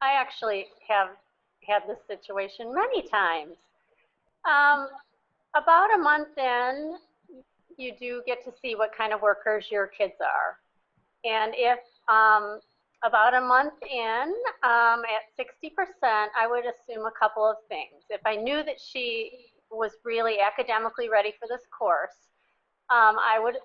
I actually have had this situation many times. Um, about a month in, you do get to see what kind of workers your kids are. And if about a month in, at 60%, I would assume a couple of things. If I knew that she was really academically ready for this course, I would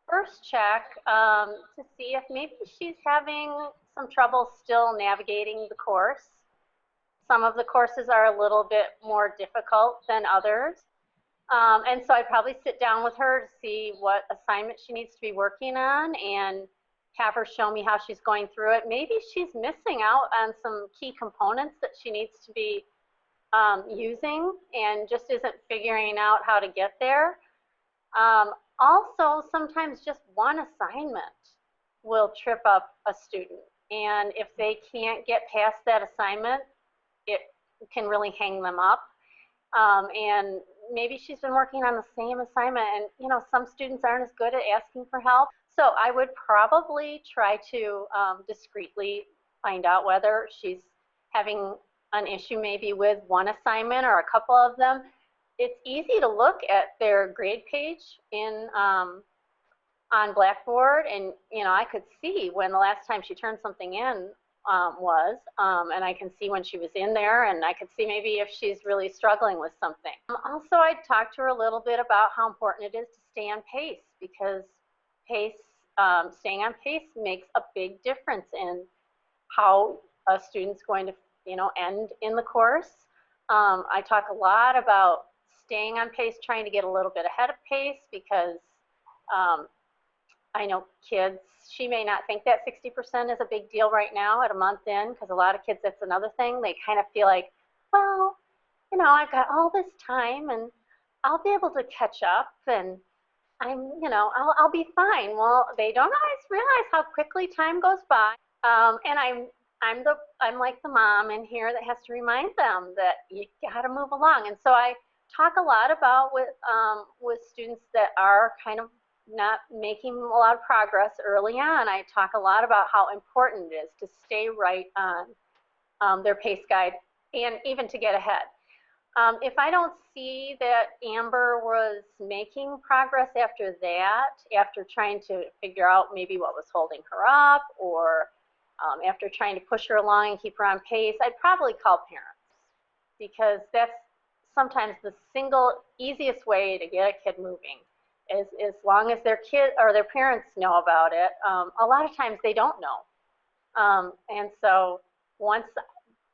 first check to see if maybe she's having some trouble still navigating the course. Some of the courses are a little bit more difficult than others. And so I'd probably sit down with her to see what assignment she needs to be working on and have her show me how she's going through it. Maybe she's missing out on some key components that she needs to be using and just isn't figuring out how to get there. Also, sometimes just one assignment will trip up a student. And if they can't get past that assignment, it can really hang them up. And maybe she's been working on the same assignment, and some students aren't as good at asking for help. So I would probably try to discreetly find out whether she's having an issue maybe with one assignment or a couple of them. It's easy to look at their grade page in on Blackboard, and I could see when the last time she turned something in was, and I can see when she was in there, and I could see maybe if she's really struggling with something. Also, I'd talk to her a little bit about how important it is to stay on pace, because staying on pace makes a big difference in how a student's going to, end in the course. I talk a lot about staying on pace, trying to get a little bit ahead of pace, because I know kids, she may not think that 60% is a big deal right now at a month in, because a lot of kids, that's another thing. They kind of feel like, well, I've got all this time and I'll be able to catch up, and I'll be fine. Well, they don't always realize how quickly time goes by. And I'm like the mom in here that has to remind them that you got to move along. And so I talk a lot about with students that are kind of not making a lot of progress early on. I talk a lot about how important it is to stay right on their pace guide and even to get ahead. If I don't see that Amber was making progress after that, after trying to figure out maybe what was holding her up, or after trying to push her along and keep her on pace, I'd probably call parents, because that's sometimes the single easiest way to get a kid moving. As long as their kid or their parents know about it. A lot of times they don't know. And so once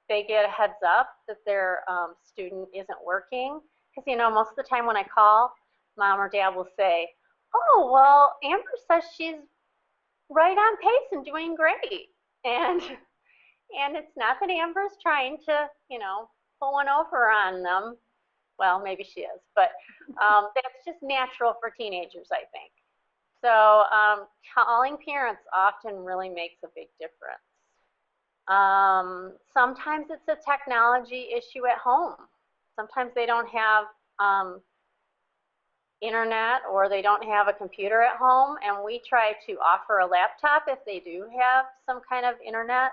they get a heads up that their student isn't working, because most of the time when I call, mom or dad will say, oh, well, Amber says she's right on pace and doing great. And it's not that Amber's trying to, pull one over on them. Well, maybe she is, but that's just natural for teenagers, I think. So calling parents often really makes a big difference. Sometimes it's a technology issue at home. Sometimes they don't have internet, or they don't have a computer at home, and we try to offer a laptop if they do have some kind of internet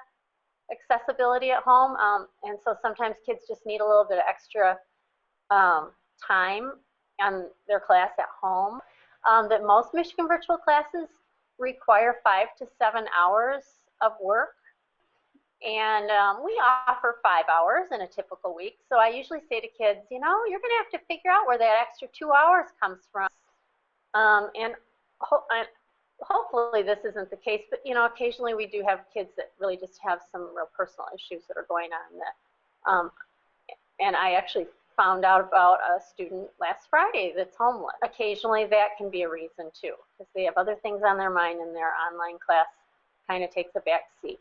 accessibility at home. And so sometimes kids just need a little bit of extra time on their class at home. That most Michigan virtual classes require 5 to 7 hours of work, and we offer 5 hours in a typical week. So I usually say to kids, you're going to have to figure out where that extra 2 hours comes from. And hopefully this isn't the case, but occasionally we do have kids that really just have some real personal issues that are going on that, and I actually found out about a student last Friday that's homeless. Occasionally that can be a reason too, because they have other things on their mind, and their online class kind of takes a back seat.